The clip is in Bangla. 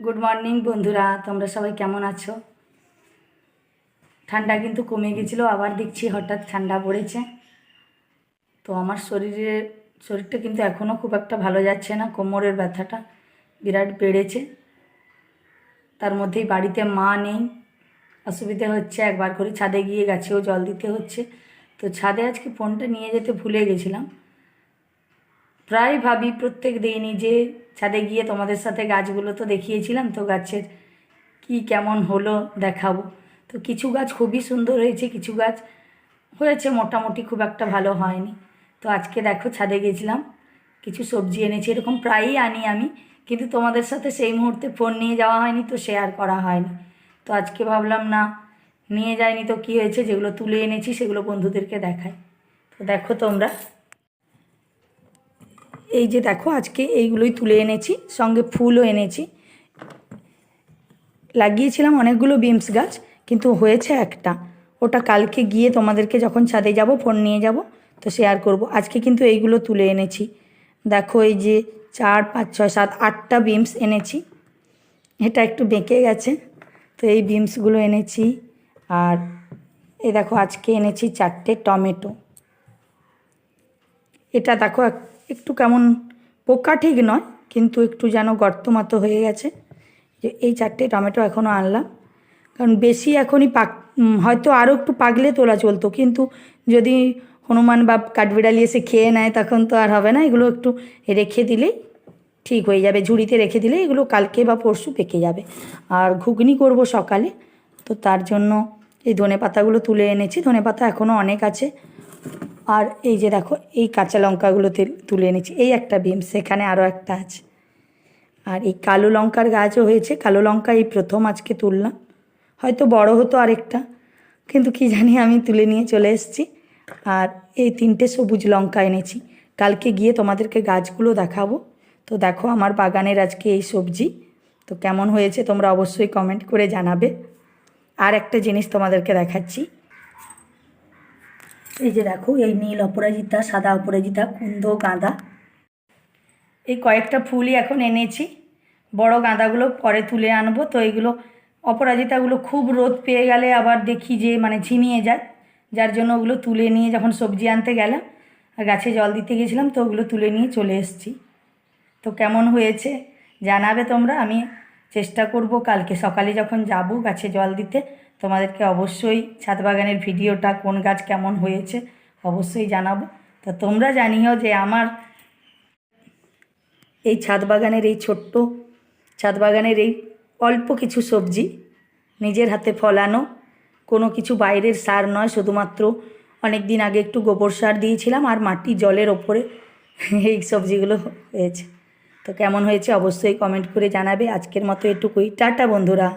গুড মর্নিং বন্ধুরা, তোমরা সবাই কেমন আছো? ঠান্ডা কিন্তু কমে গেছিলো, আবার দেখছি হঠাৎ ঠান্ডা পড়েছে। তো আমার শরীরটা কিন্তু এখনও খুব একটা ভালো যাচ্ছে না, কোমরের ব্যথাটা বিরাট বেড়েছে। তার মধ্যেই বাড়িতে মা নেই, অসুবিধে হচ্ছে। একবার করে ছাদে গিয়ে গাছেও জল দিতে হচ্ছে। তো ছাদে আজকে ফোনটা নিয়ে যেতে ভুলে গেছিলাম। প্রায় ভাবি প্রত্যেক দিনই যে ছাদে গিয়ে তোমাদের সাথে গাছগুলো তো দেখিয়েছিলাম, তো গাছের কি কেমন হলো দেখাবো। তো কিছু গাছ খুবই সুন্দর হয়েছে, কিছু গাছ হয়েছে মোটামুটি, খুব একটা ভালো হয়নি। তো আজকে দেখো ছাদে গেছিলাম, কিছু সবজি এনেছি। এরকম প্রায়ই আনি আমি, কিন্তু তোমাদের সাথে সেই মুহূর্তে ফোন নিয়ে যাওয়া হয়নি, তো শেয়ার করা হয়নি। তো আজকে ভাবলাম না, নিয়ে যাইনি তো কী হয়েছে, যেগুলো তুলে এনেছি সেগুলো বন্ধুদেরকে দেখাই। তো দেখো তোমরা, এই যে দেখো আজকে এইগুলোই তুলে এনেছি, সঙ্গে ফুলও এনেছি। লাগিয়েছিলাম অনেকগুলো বিমস গাছ, কিন্তু হয়েছে একটা। ওটা কালকে গিয়ে তোমাদেরকে যখন ছাদে যাব ফোন নিয়ে যাব তো শেয়ার করব। আজকে কিন্তু এইগুলো তুলে এনেছি। দেখো এই যে 4, 5, 6, 7, 8টা বিমস এনেছি। এটা একটু বেঁকে গেছে, তো এই বিমসগুলো এনেছি। আর এই দেখো আজকে এনেছি 4টে টমেটো। এটা দেখো একটু কেমন পোকা ঠিক নয়, কিন্তু একটু যেন গর্ত মতো হয়ে গেছে। যে এই 4টে টমেটো এখনও আনলাম, কারণ বেশি এখনই হয়তো আরও একটু পাকলে তোলা চলতো, কিন্তু যদি হনুমান বা কাঠবিড়ালি এসে খেয়ে নেয় তখন তো আর হবে না। এগুলো একটু রেখে দিলেই ঠিক হয়ে যাবে, ঝুড়িতে রেখে দিলে এগুলো কালকে বা পরশু পেকে যাবে। আর ঘুগনি করব সকালে, তো তার জন্য এই ধনেপাতাগুলো তুলে এনেছি। ধনেপাতা এখনও অনেক আছে। আর এই যে দেখো এই কাঁচা লঙ্কাগুলো তুলে এনেছি। এই একটা বিম, সেখানে আরও একটা আছে। আর এই কালো লঙ্কার গাছও হয়েছে। কালো লঙ্কা এই প্রথম আজকে তুললাম, হয়তো বড় হতো আরেকটা, কিন্তু কি জানি আমি তুলে নিয়ে চলে এসেছি। আর এই 3টে সবুজ লঙ্কা এনেছি, কালকে গিয়ে তোমাদেরকে গাছগুলো দেখাবো। তো দেখো আমার বাগানের আজকে এই সবজি, তো কেমন হয়েছে তোমরা অবশ্যই কমেন্ট করে জানাবে। আর একটা জিনিস তোমাদেরকে দেখাচ্ছি, এই যে দেখো এই নীল অপরাজিতা, সাদা অপরাজিতা, কুন্দ, গাঁদা, এই কয়েকটা ফুলই এখন এনেছি। বড় গাঁদাগুলো পরে তুলে আনবো। তো এইগুলো অপরাজিতাগুলো খুব রোদ পেয়ে গেলে আবার দেখি যে মানে ঝিমিয়ে যায়, যার জন্য ওগুলো তুলে নিয়ে যখন সবজি আনতে গেলাম আর গাছে জল দিতে গেছিলাম, তো ওগুলো তুলে নিয়ে চলে এসেছি। তো কেমন হয়েছে জানাবে তোমরা। আমি চেষ্টা করব কালকে সকালে যখন যাব গাছে জল দিতে তোমাদেরকে অবশ্যই ছাদ বাগানের ভিডিওটা কোন গাছ কেমন হয়েছে অবশ্যই জানাবো। তো তোমরা জানিও যে আমার এই ছাদ বাগানের এই ছোট্ট ছাদ বাগানের এই অল্প কিছু সবজি নিজের হাতে ফলানো, কোনো কিছু বাইরের সার নয়, শুধুমাত্র অনেক দিন আগে একটু গোবর সার দিয়েছিলাম আর মাটি জলের ওপরে এই সবজিগুলো হয়েছে। তো কেমন হয়েছে অবশ্যই কমেন্ট করে জানাবে। আজকের মতো এটুকুই, টাটা বন্ধুরা।